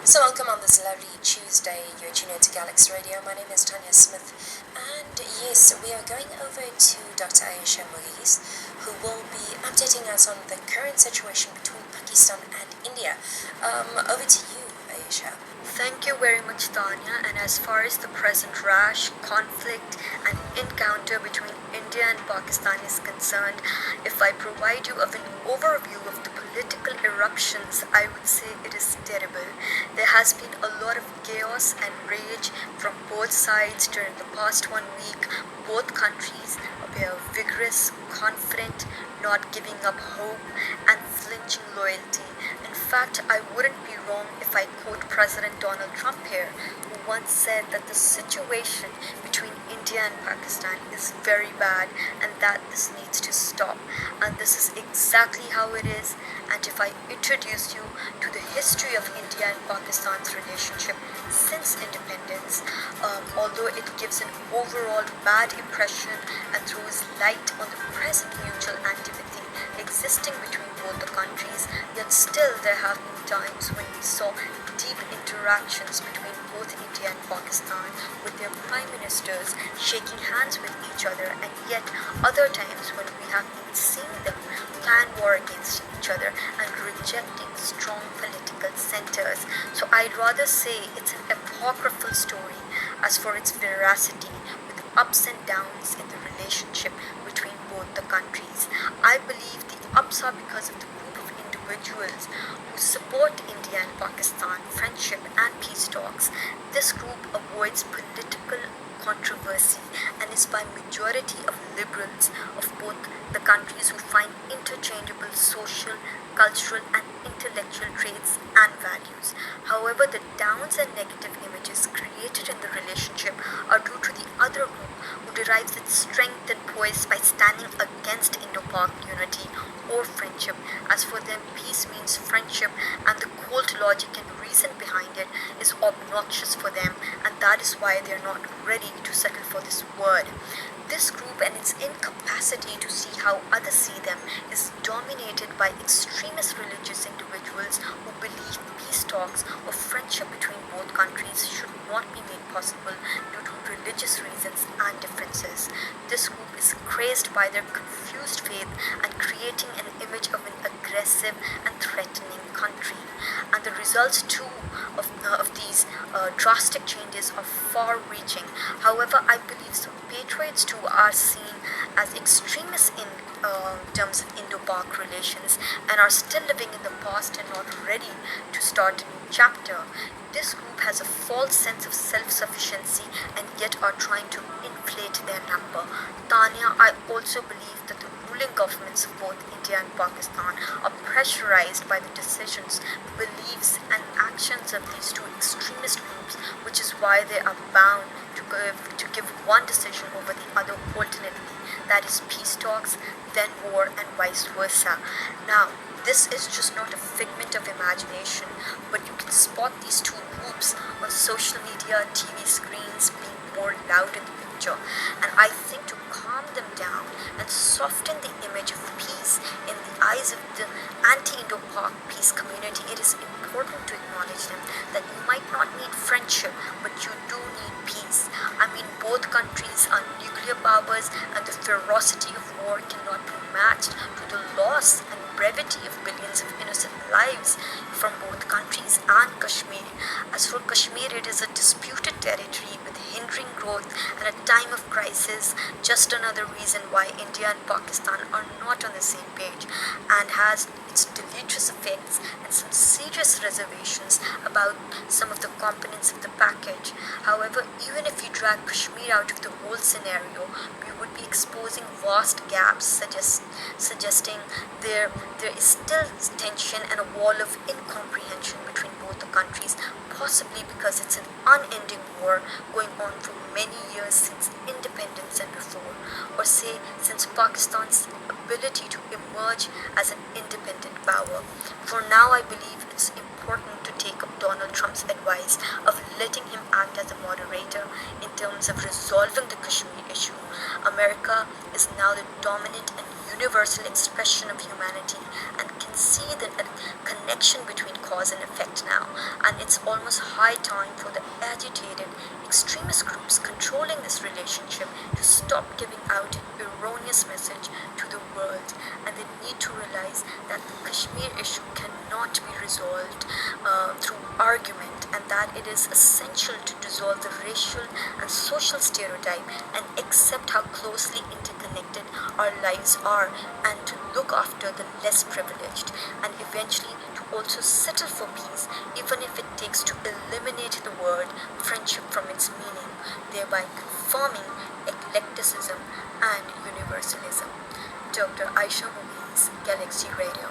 So welcome on this lovely Tuesday. You're tuned to Galaxy Radio. My name is Tanya Smith, and yes, we are going over to Dr. Ayesha Mughees, who will be updating us on the current situation between Pakistan and India. Over to you, Ayesha. Thank you very much, Tanya. And as far as the present rash, conflict, and encounter between India and Pakistan is concerned, if I provide you of an overview of the political eruptions, I would say it is terrible. There has been a lot of chaos and rage from both sides during the past 1 week. Both countries appear vigorous, confident, not giving up hope, and flinching loyalty. In fact, I wouldn't be wrong if I quote President Donald Trump here, who once said that the situation between India and Pakistan is very bad and that this needs to stop. And this is exactly how it is. And if I introduce you to the history of India and Pakistan's relationship since independence, although it gives an overall bad impression and throws light on the present mutual antipathy existing between both the countries, yet still there have been times when we saw deep interactions between both India and Pakistan, with their prime ministers shaking hands with each other, and yet other times when we have been seeing them plan war against each other and rejecting strong political centers. So I'd rather say it's an apocryphal story as for its veracity, with ups and downs in the relationship between both the countries. I believe the ups are because of the group of individuals who support India and Pakistan friendship and peace talks. This group avoids political controversy and is by majority of liberals of both the countries who find interchangeable social, cultural and intellectual traits and values. However, the downs and negative images created in the relationship are due to the other group, who derives its strength and poise by standing against Indo-Pak unity or friendship. As for them, peace means friendship, and the cold logic and reason behind it is obnoxious for them, and that is why they are not ready to settle for this word. This group and its incapacity to see how others see them is dominated by extremist religious individuals who believe peace talks or friendship between both countries should not be made possible due to religious reasons and differences. This group is crazed by their confused faith and creating an image of an aggressive and threatening country. And the results too of these drastic changes are far-reaching. However, I believe some patriots too are seen as extremists in terms of Indo-Pak relations and are still living in the past and not ready to start a new chapter. This group has a false sense of self-sufficiency and yet are trying to inflate their number. Tanya, I also believe that the ruling governments of both India and Pakistan are pressurized by the decisions, beliefs and actions of these two extremist groups, which is why they are bound to give one decision over the other alternately, that is peace talks, then war and vice versa. Now, this is just not a figment of imagination, but you can spot these two groups on social media, TV screens being more loud in the picture. And I think to calm them down and soften the image of peace in the eyes of the anti-Indo-Pak peace community, it is important to acknowledge them that you might not need friendship, but you do need peace. I mean, both countries are nuclear powers, and the ferocity of war cannot be matched to the loss and brevity of billions of innocent lives from both countries and Kashmir. As for Kashmir, it is a disputed territory with hindering growth and a time of crisis, just another reason why India and Pakistan are not on the same page, and has its deleterious effects and some serious reservations about some of the components of the package. However, even if you drag Kashmir out of the whole scenario, we would be exposing vast gaps, suggesting there is still tension and a wall of incomprehension between both the countries, possibly because it's an unending war going on for many years since independence and before, or say since Pakistan's ability to emerge as an independent power. For now, I believe it's important to take up Donald Trump's advice of letting him act as a moderator in terms of resolving the Kashmir issue. America is now the dominant and universal expression of humanity and can see the connection between cause and effect now, and it's almost high time for the agitated extremist groups controlling this relationship to stop giving out an erroneous message to the world, and they need to realize that the Kashmir issue cannot be resolved through argument, and that it is essential to dissolve the racial and social stereotype and accept how closely interconnected our lives are, and to look after the less privileged, and eventually to also settle for peace, even if it takes to eliminate the word friendship from its meaning, thereby confirming eclecticism and universalism. Dr. Ayesha Mughees, Galaxy Radio.